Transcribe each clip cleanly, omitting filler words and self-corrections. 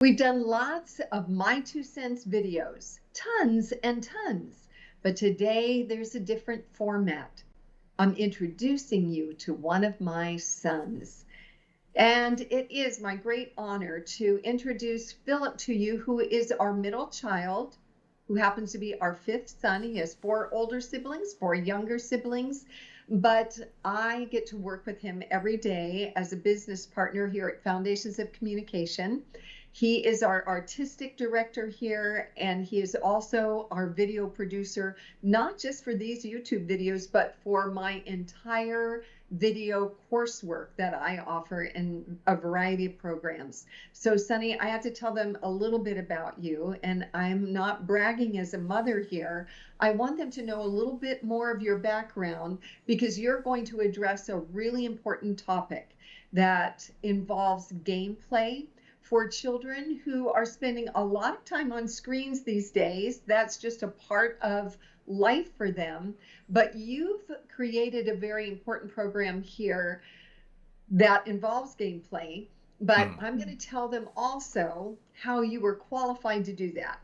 We've done lots of My Two Cents videos, tons and tons, but today there's a different format. I'm introducing you to one of my sons. And it is my great honor to introduce Philip to you, who is our middle child, who happens to be our fifth son. He has four older siblings, four younger siblings, but I get to work with him every day as a business partner here at Foundations of Communication. He is our artistic director here, and he is also our video producer, not just for these YouTube videos, but for my entire video coursework that I offer in a variety of programs. So Sonny, I had to tell them a little bit about you, and I'm not bragging as a mother here. I want them to know a little bit more of your background because you're going to address a really important topic that involves gameplay for children who are spending a lot of time on screens these days. That's just a part of life for them. But you've created a very important program here that involves gameplay. But I'm going to tell them also how you were qualified to do that.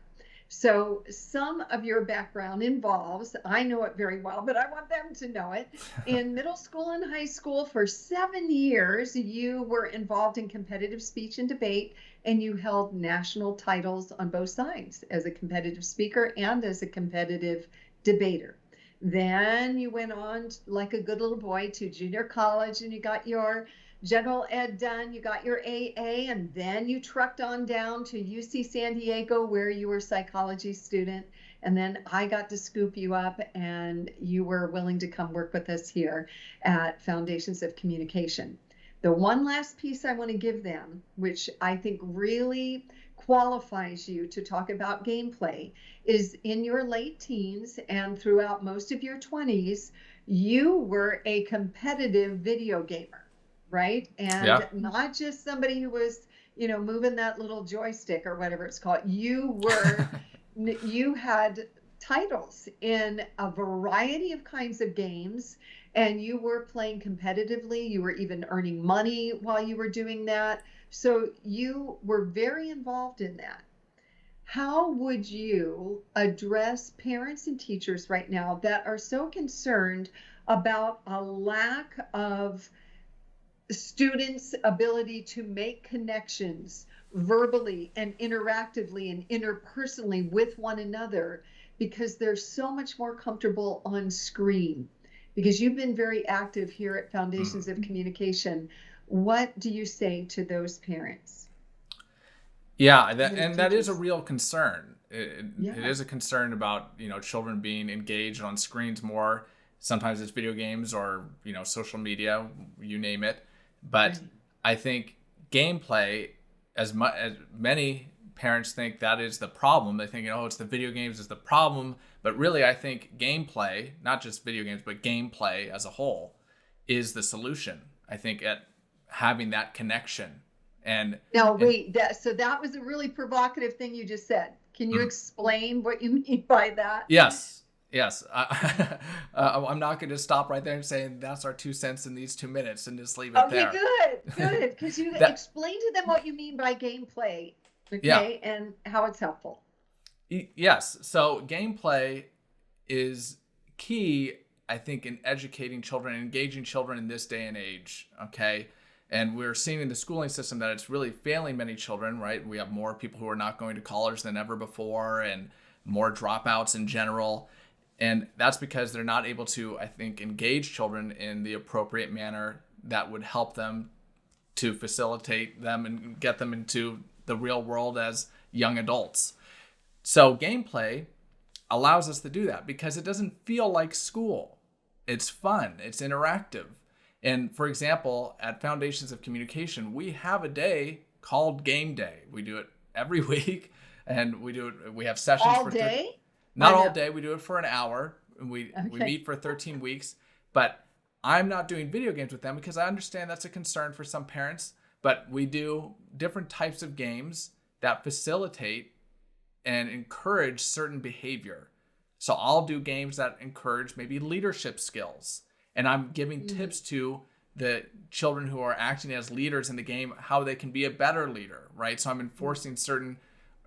So some of your background involves, I know it very well, but I want them to know it. In middle school and high school for 7 years, you were involved in competitive speech and debate, and you held national titles on both sides as a competitive speaker and as a competitive debater. Then you went on, like a good little boy, to junior college, and you got your general ed done, you got your AA, and then you trucked on down to UC San Diego where you were a psychology student. And then I got to scoop you up, and you were willing to come work with us here at Foundations of Communication. The one last piece I want to give them, which I think really qualifies you to talk about gameplay, is in your late teens and throughout most of your 20s, you were a competitive video gamer, right? And not just somebody who was, moving that little joystick or whatever it's called. You were, you had titles in a variety of kinds of games, and you were playing competitively. You were even earning money while you were doing that. So you were very involved in that. How would you address parents and teachers right now that are so concerned about a lack of students' ability to make connections verbally and interactively and interpersonally with one another because they're so much more comfortable on screen? Because you've been very active here at Foundations of Communication. What do you say to those parents? Yeah, that is a real concern. It is a concern about, children being engaged on screens more. Sometimes it's video games or, social media, you name it. But I think gameplay, as many parents think that is the problem. They think, it's the video games is the problem. But really, I think gameplay, not just video games, but gameplay as a whole, is the solution. I think at having that connection. And now, wait, that was a really provocative thing you just said. Can you explain what you mean by that? Yes. I'm not going to stop right there and say that's our 2 cents in these 2 minutes and just leave it there. Okay, good. Because you explain to them what you mean by gameplay, and how it's helpful. Yes. So gameplay is key, I think, in educating children, engaging children in this day and age. Okay. And we're seeing in the schooling system that it's really failing many children, right? We have more people who are not going to college than ever before and more dropouts in general. And that's because they're not able to, I think, engage children in the appropriate manner that would help them to facilitate them and get them into the real world as young adults. So gameplay allows us to do that because it doesn't feel like school. It's fun. It's interactive. And for example, at Foundations of Communication, we have a day called Game Day. We do it every week, and we have sessions all day. Not all day. We do it for an hour. We meet for 13 weeks. But I'm not doing video games with them because I understand that's a concern for some parents. But we do different types of games that facilitate and encourage certain behavior. So I'll do games that encourage maybe leadership skills. And I'm giving tips to the children who are acting as leaders in the game how they can be a better leader, right? So I'm enforcing certain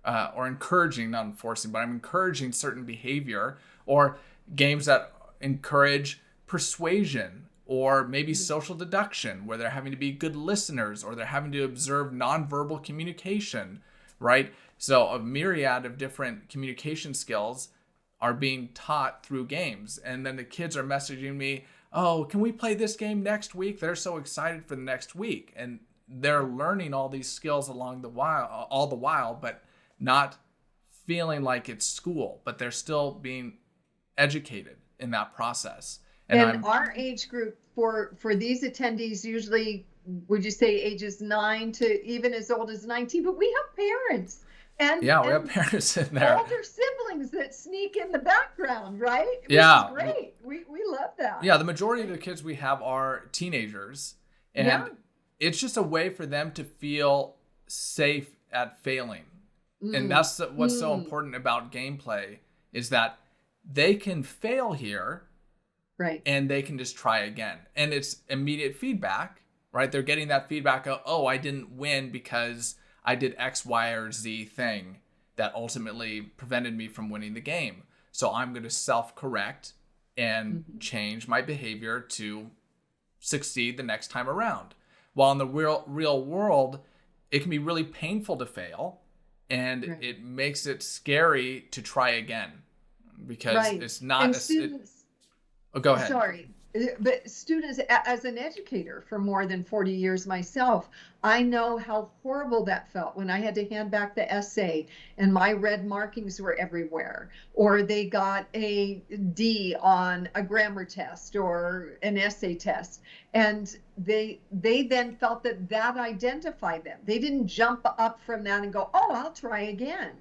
or encouraging, not enforcing, but I'm encouraging certain behavior, or games that encourage persuasion or maybe social deduction, where they're having to be good listeners or they're having to observe nonverbal communication, right? So a myriad of different communication skills are being taught through games. And then the kids are messaging me, oh, can we play this game next week? They're so excited for the next week. And they're learning all these skills all the while, but not feeling like it's school, but they're still being educated in that process. And our age group for these attendees, usually, would you say ages 9 to even as old as 19? But we have parents. And, we have parents in there. Older siblings that sneak in the background, right? Which is great. We love that. Yeah, the majority of the kids we have are teenagers. And it's just a way for them to feel safe at failing. And that's what's so important about gameplay, is that they can fail here, right? And they can just try again. And it's immediate feedback, right? They're getting that feedback of, oh, I didn't win because I did X, Y, or Z thing that ultimately prevented me from winning the game. So I'm going to self-correct and change my behavior to succeed the next time around. While in the real world, it can be really painful to fail. And it makes it scary to try again, because it's not. And students, go ahead. Sorry, but students, as an educator for more than 40 years myself, I know how horrible that felt when I had to hand back the essay and my red markings were everywhere, or they got a D on a grammar test or an essay test. And they then felt that identified them. They didn't jump up from that and go, oh, I'll try again.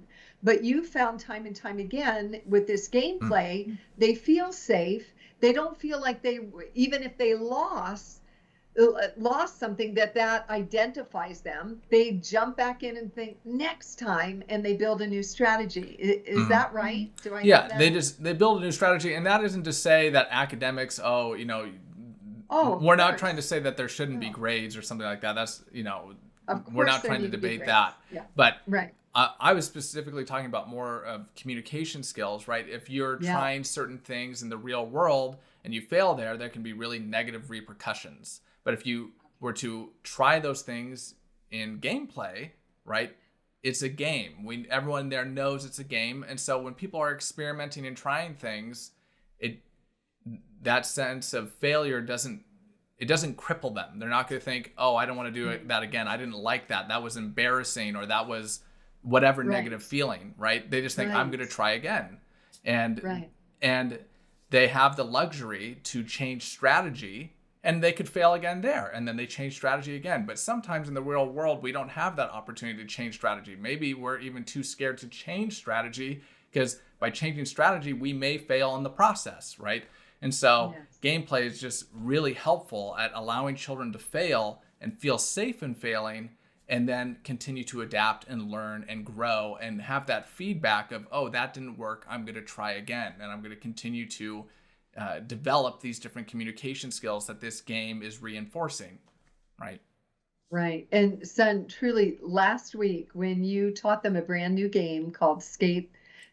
But you found time and time again with this gameplay, they feel safe. They don't feel like even if they lost something that identifies them, they jump back in and think next time, and they build a new strategy. Is that right? Do I know that? They build a new strategy. And that isn't to say that academics, we're not trying to say that there shouldn't be grades or something like that. That's, we're not trying to debate that. Yeah. But I was specifically talking about more of communication skills, right? If you're trying certain things in the real world and you fail there can be really negative repercussions. But if you were to try those things in gameplay, right, it's a game. Everyone there knows it's a game. And so when people are experimenting and trying things, that sense of failure doesn't cripple them. They're not going to think, oh, I don't want to do that again. I didn't like that. That was embarrassing, or that was whatever negative feeling, right? They just think, I'm going to try again. And they have the luxury to change strategy, and they could fail again there, and then they change strategy again. But sometimes in the real world, we don't have that opportunity to change strategy. Maybe we're even too scared to change strategy, because by changing strategy, we may fail in the process, right? And so gameplay is just really helpful at allowing children to fail and feel safe in failing, and then continue to adapt and learn and grow and have that feedback of, oh, that didn't work, I'm going to try again. And I'm going to continue to develop these different communication skills that this game is reinforcing, right? Right. And son, truly, last week when you taught them a brand new game called Snake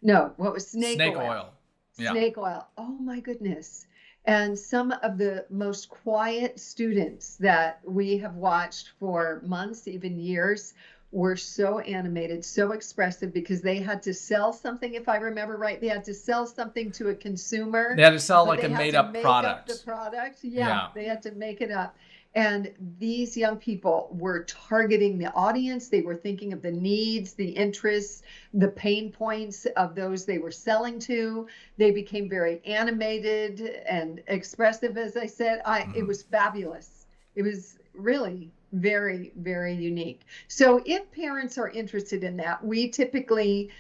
Oil. Yeah. Snake Oil. Oh my goodness. And some of the most quiet students that we have watched for months, even years, were so animated, so expressive, because they had to sell something. If I remember right, they had to sell something to a consumer. They had to sell like a made-up product. The product. Yeah, they had to make it up. And these young people were targeting the audience. They were thinking of the needs, the interests, the pain points of those they were selling to. They became very animated and expressive, as I said. It was fabulous. It was really very, very unique. So if parents are interested in that, we typically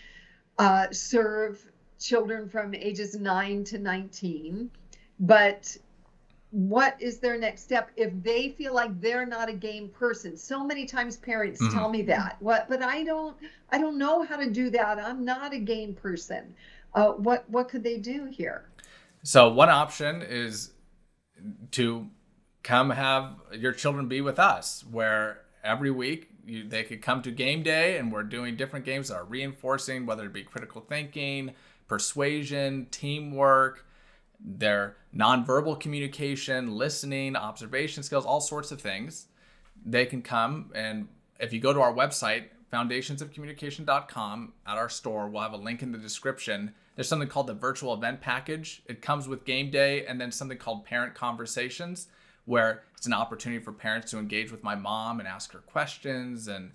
serve children from ages 9 to 19. But what is their next step if they feel like they're not a game person? So many times parents tell me that. But I don't know how to do that. I'm not a game person. What could they do here? So one option is to come have your children be with us, where every week they could come to game day, and we're doing different games that are reinforcing, whether it be critical thinking, persuasion, teamwork, their nonverbal communication, listening, observation skills, all sorts of things. They can come, and if you go to our website, foundationsofcommunication.com, at our store, we'll have a link in the description. There's something called the virtual event package. It comes with game day and then something called parent conversations, where it's an opportunity for parents to engage with my mom and ask her questions and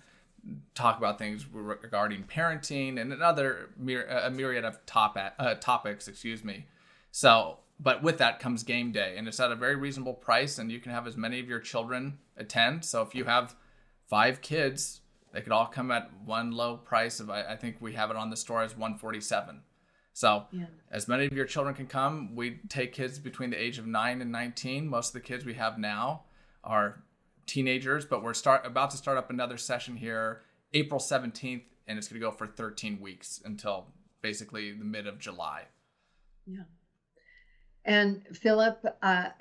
talk about things regarding parenting and another a myriad of topics, So, but with that comes game day, and it's at a very reasonable price, and you can have as many of your children attend. So if you have 5 kids, they could all come at one low price of, I think we have it on the store as $147. So as many of your children can come. We take kids between the age of 9 and 19. Most of the kids we have now are teenagers, but we're about to start up another session here April 17th, and it's going to go for 13 weeks until basically the mid of July. Yeah. And Philip,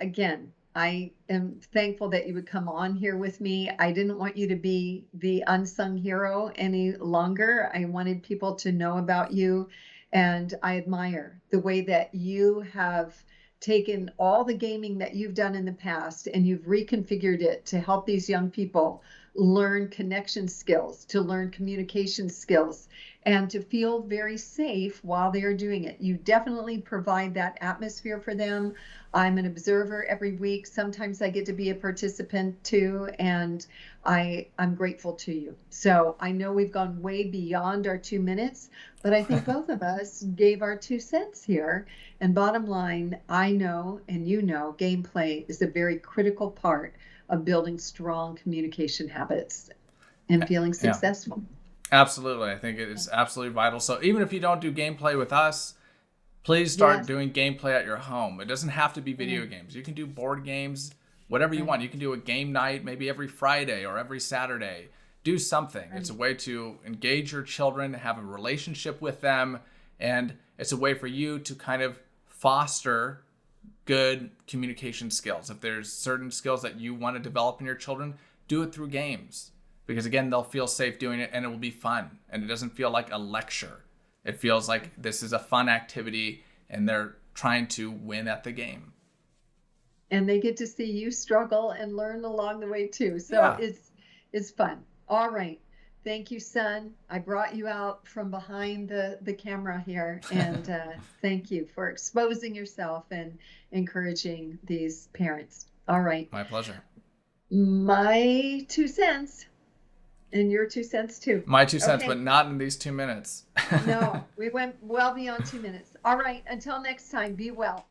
again, I am thankful that you would come on here with me. I didn't want you to be the unsung hero any longer. I wanted people to know about you. And I admire the way that you have taken all the gaming that you've done in the past and you've reconfigured it to help these young people learn connection skills, to learn communication skills, and to feel very safe while they are doing it. You definitely provide that atmosphere for them. I'm an observer every week. Sometimes I get to be a participant too, and I'm grateful to you. So I know we've gone way beyond our 2 minutes, but I think both of us gave our 2 cents here. And bottom line, I know, and you know, gameplay is a very critical part of building strong communication habits and feeling successful. Absolutely. I think it is absolutely vital. So even if you don't do gameplay with us, please start doing gameplay at your home. It doesn't have to be video games. You can do board games, whatever you want. You can do a game night maybe every Friday or every Saturday. Do something. It's a way to engage your children, have a relationship with them, and it's a way for you to kind of foster good communication skills. If there's certain skills that you want to develop in your children, do it through games. Because again, they'll feel safe doing it, and it will be fun. And it doesn't feel like a lecture. It feels like this is a fun activity, and they're trying to win at the game. And they get to see you struggle and learn along the way too. So it's fun. All right. Thank you, son. I brought you out from behind the camera here, and thank you for exposing yourself and encouraging these parents. All right. My pleasure. My 2 cents. And your 2 cents too. My 2 cents, but not in these 2 minutes. No, we went well beyond 2 minutes. All right. Until next time, be well.